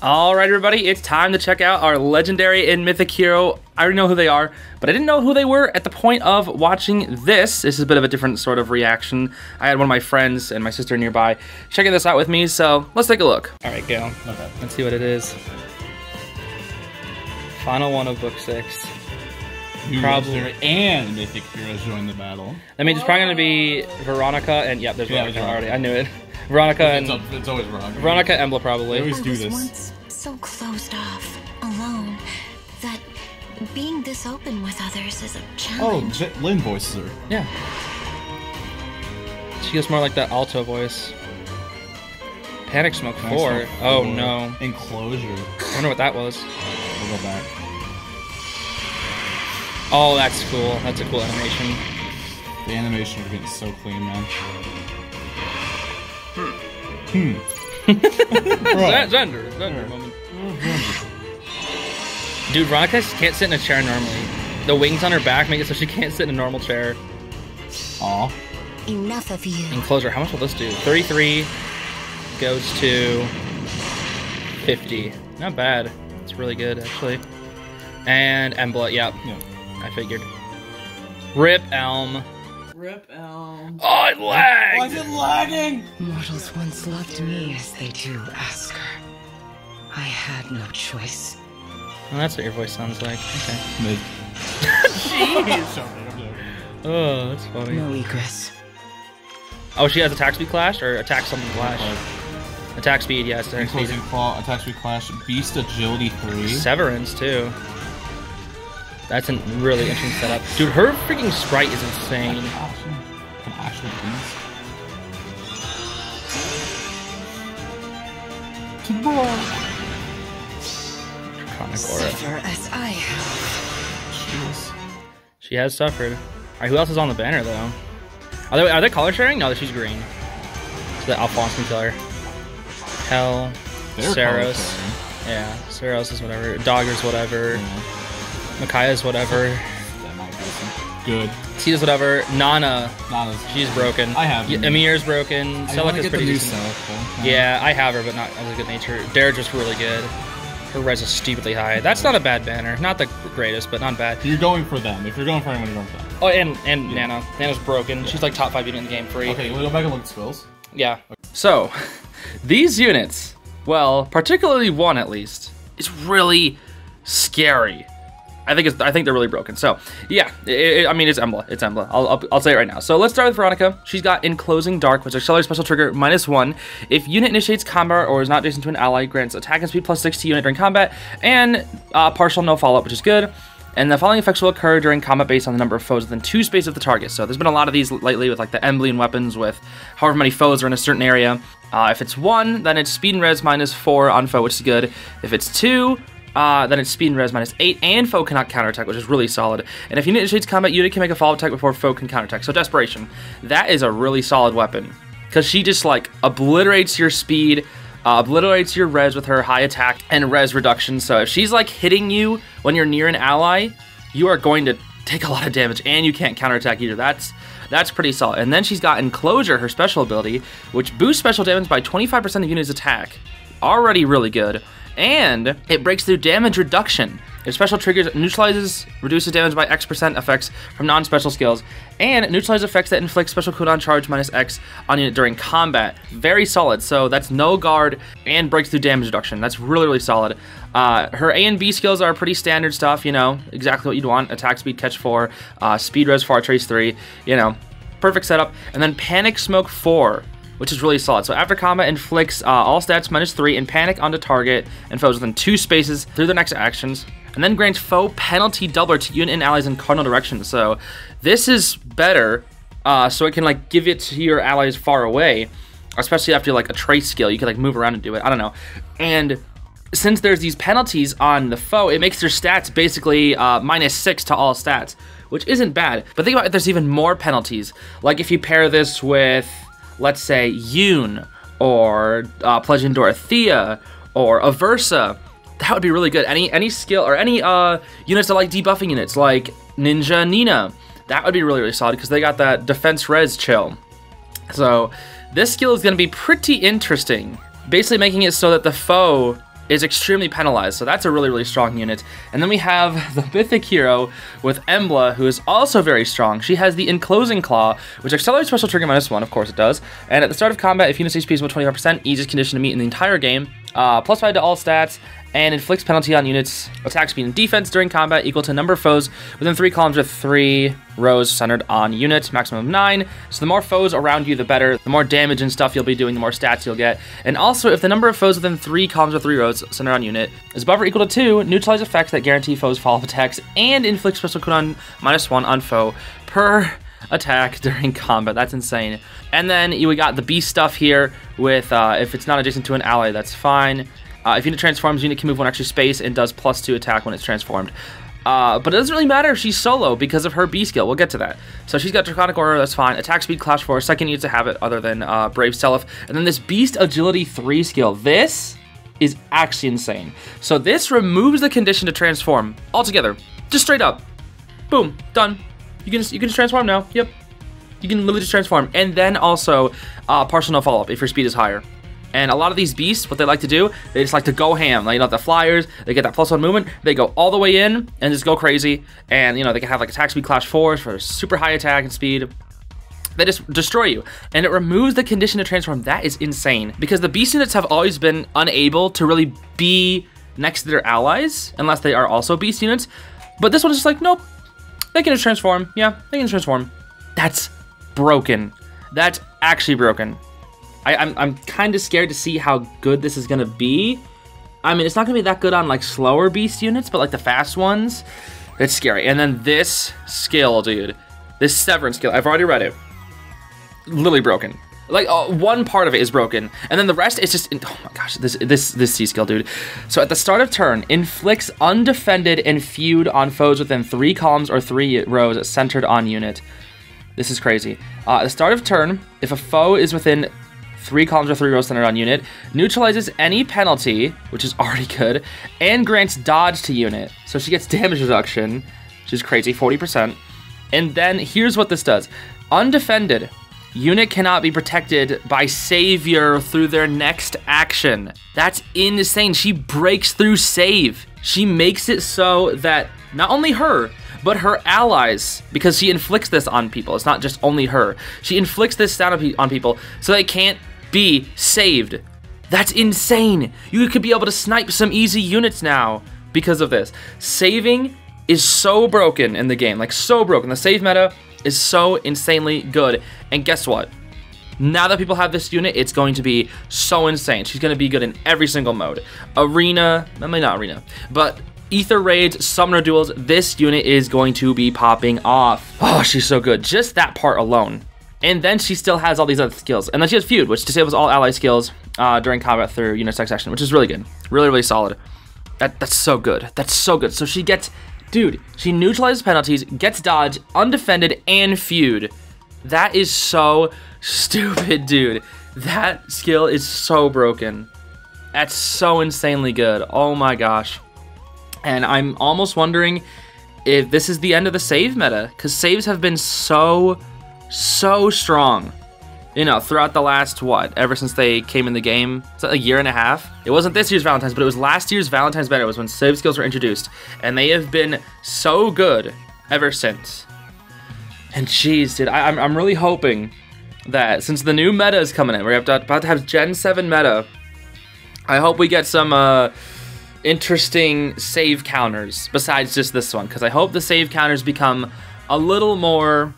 Alright everybody, it's time to check out our legendary and mythic hero. I already know who they are, but I didn't know who they were at the point of watching this. This is a bit of a different sort of reaction. I had one of my friends and my sister nearby checking this out with me, so let's take a look. Alright, go. Okay. Let's see what it is. Final one of book 6. Probably and mythic heroes join the battle. I mean, it's probably going to be Veronica and, yep, there's Veronica already. I knew it. Veronica and... It's always Veronica. Veronica Embla, probably. They always do this. I was once so closed off, alone, that being this open with others is a challenge. Oh, Lynn voices her. Yeah. She gets more like that alto voice. Panic Smoke 4. Oh, no. Enclosure. I wonder what that was. We'll go back. Oh, that's cool. That's a cool animation. The animation is getting so clean, man. Xander moment. Dude, Veronica can't sit in a chair normally. The wings on her back make it so she can't sit in a normal chair. Aw. Enough of you. Enclosure, how much will this do? 33 goes to 50. Not bad. It's really good, actually. And Embla, yeah. I figured. Rip Elm. Rip Elm. Oh, it lagged! Why is it lagging? Mortals once loved me as they do Asker. I had no choice. Well, that's what your voice sounds like. Okay. Mid. Jeez! Oh, that's funny. No egress. Oh, she has attack speed clash or attack something clash? Attack speed, yes. Attack speed. Claw, attack speed clash, beast agility 3. Severance too. That's a really interesting setup. Dude, her freaking sprite is insane. An actual beast. Suffer as I have. She has suffered. Alright, who else is on the banner though? Are they color sharing? No, she's green. So the Alphonse can kill her. Hell, Saros. Yeah, Saros is whatever. Dogger's whatever. Yeah. Makaya's whatever. That might be some good. Tita's whatever. Nana's she's broken. I have her. Amir's broken. Celica's pretty decent. Yeah, I have her, but not as a good nature. Darja's really good. Her res is stupidly high. That's not a bad banner. Not the greatest, but not bad. You're going for them. If you're going for anyone, you're going for them. Oh, and yeah. Nana. Nana's broken. Yeah. She's like top 5 unit in the game, free. Okay, we'll go back and look at skills. Yeah. Okay. So, these units, well, particularly one at least, is really scary. I think they're really broken. So yeah, I mean it's Embla. It's Embla. I'll say it right now. So let's start with Veronica. She's got Enclosing Dark, which is accelerated special trigger -1. If unit initiates combat or is not adjacent to an ally, grants attack and speed +6 to unit during combat, and partial no follow-up, which is good. And the following effects will occur during combat based on the number of foes within 2 spaces of the target. So there's been a lot of these lately with like the Emblean weapons with however many foes are in a certain area. If it's 1, then it's speed and res -4 on foe, which is good. If it's 2, then it's speed and res -8, and foe cannot counterattack, which is really solid. And if unit initiates combat, unit can make a follow-up attack before foe can counterattack. So Desperation, that is a really solid weapon, because she just like obliterates your speed, obliterates your res with her high attack and res reduction. So if she's like hitting you when you're near an ally, you are going to take a lot of damage, and you can't counterattack either. That's pretty solid. And then she's got Enclosure, her special ability, which boosts special damage by 25% of unit's attack. Already really good. And it breaks through damage reduction. If special triggers, reduces damage by X% effects from non-special skills, and neutralizes effects that inflict special cooldown charge -X on unit during combat. Very solid. So that's no guard and breaks through damage reduction. That's really, really solid. Her A and B skills are pretty standard stuff, you know, exactly what you'd want. Attack speed, catch 4, speed res 4, trace 3, you know, perfect setup. And then Panic Smoke 4. Which is really solid. So after combat, inflicts all stats -3 and panic onto target and foes within 2 spaces through their next actions, and then grants foe penalty doubler to unit and allies in cardinal directions. So this is better, so it can like give it to your allies far away, especially after like a trace skill. You can like move around and do it. I don't know. And since there's these penalties on the foe, it makes their stats basically -6 to all stats, which isn't bad. But think about it, there's even more penalties. Like if you pair this with, let's say, Yoon, or Pledging Dorothea, or Aversa, that would be really good. Any skill, or any units that like debuffing units, like Ninja Nina, that would be really, really solid, because they got that defense res chill. So this skill is going to be pretty interesting, basically making it so that the foe is extremely penalized, so that's a really, really strong unit. And then we have the mythic hero with Embla, who is also very strong. She has the Enclosing Claw, which accelerates special trigger -1, of course it does. And at the start of combat, if unit's HP is about 25%, easiest condition to meet in the entire game. +5 to all stats, and inflicts penalty on units' attack speed and defense during combat equal to number of foes within 3 columns with 3 rows centered on unit, maximum of 9. So the more foes around you, the better. The more damage and stuff you'll be doing, the more stats you'll get. And also, if the number of foes within 3 columns or 3 rows centered on unit is above or equal to 2, neutralize effects that guarantee foes fall-off attacks and inflict special cooldown -1 on foe per attack during combat. That's insane. And then we got the beast stuff here with if it's not adjacent to an ally, that's fine. If unit transforms, unit can move 1 extra space and does +2 attack when it's transformed. But it doesn't really matter if she's solo because of her B skill. We'll get to that. So she's got Draconic Aura, that's fine. Attack speed, Clash 4, second needs to have it other than Brave Self. And then this Beast Agility 3 skill. This is actually insane. So this removes the condition to transform altogether. Just straight up. Boom, done. You can just transform now. Yep. You can literally just transform. And then also partial no follow-up if your speed is higher. And a lot of these beasts, what they like to do, they just like to go ham. Like, you know, the flyers, they get that +1 movement, they go all the way in and just go crazy. And, you know, they can have like attack speed Clash 4 for super high attack and speed. They just destroy you. And it removes the condition to transform. That is insane. Because the beast units have always been unable to really be next to their allies, unless they are also beast units. But this one is just like, nope, they can just transform. Yeah, they can just transform. That's broken. That's actually broken. I'm kind of scared to see how good this is going to be. I mean, it's not going to be that good on, like, slower beast units, but, like, the fast ones, it's scary. And then this skill, dude, this Severance skill, I've already read it. Literally broken. Like, one part of it is broken, and then the rest is just, oh my gosh, this C skill, dude. So at the start of turn, inflicts undefended and feud on foes within 3 columns or 3 rows centered on unit. This is crazy. At the start of turn, if a foe is within 3 columns or 3 rows centered on unit, neutralizes any penalty, which is already good, and grants dodge to unit. So she gets damage reduction, which is crazy, 40%. And then here's what this does. Undefended, unit cannot be protected by savior through their next action. That's insane. She breaks through save. She makes it so that not only her, but her allies, because she inflicts this on people. It's not just only her. She inflicts this down on people so they can't be saved. That's insane. You could be able to snipe some easy units now because of this. Saving is so broken in the game, like so broken. The save meta is so insanely good. And guess what? Now that people have this unit, it's going to be so insane. She's going to be good in every single mode. Arena, I mean not arena, but Ether Raids, Summoner Duels, this unit is going to be popping off. Oh, she's so good. Just that part alone. And then she still has all these other skills. And then she has Feud, which disables all ally skills during combat through unit succession, which is really good. Really, really solid. That's so good. That's so good. So she gets, dude, she neutralizes penalties, gets dodge, undefended, and Feud. That is so stupid, dude. That skill is so broken. That's so insanely good. Oh my gosh. And I'm almost wondering if this is the end of the save meta, because saves have been so strong, you know, throughout the last, what, ever since they came in the game. It's like a year and a half. It wasn't this year's Valentine's, but it was last year's Valentine's meta. It was when save skills were introduced, and they have been so good ever since. And jeez, dude, I'm really hoping that since the new meta is coming in, we're about to have Gen 7 meta, I hope we get some interesting save counters besides just this one, because I hope the save counters become a little more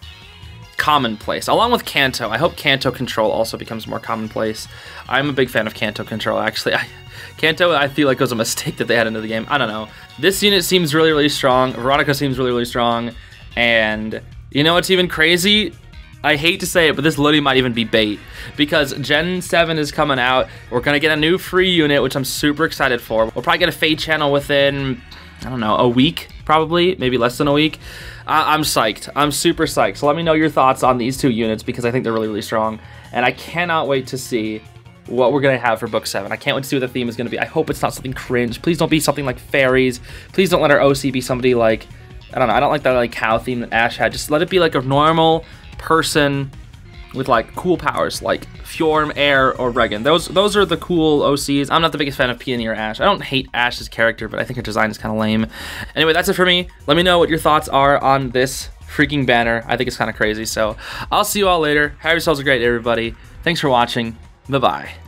commonplace. Along with Canto, I hope Canto control also becomes more commonplace. I'm a big fan of Canto control, actually. Canto, I feel like was a mistake that they had into the game. I don't know. This unit seems really, really strong. Veronica seems really, really strong. And you know what's even crazy? I hate to say it, but this literally might even be bait, because Gen 7 is coming out. We're going to get a new free unit, which I'm super excited for. We'll probably get a FEH channel within, I don't know, a week, probably, maybe less than a week. I'm psyched. I'm super psyched. So let me know your thoughts on these 2 units, because I think they're really, really strong. And I cannot wait to see what we're going to have for Book 7. I can't wait to see what the theme is going to be. I hope it's not something cringe. Please don't be something like fairies. Please don't let our OC be somebody like, I don't know, I don't like that like cow theme that Ash had. Just let it be like a normal person with like cool powers like Fjorm, Air, or Regan. Those are the cool OCs. I'm not the biggest fan of Peony or Ash. I don't hate Ash's character, but I think her design is kind of lame. Anyway, that's it for me. Let me know what your thoughts are on this freaking banner. I think it's kind of crazy. So I'll see you all later. Have yourselves a great day, everybody. Thanks for watching. Bye-bye.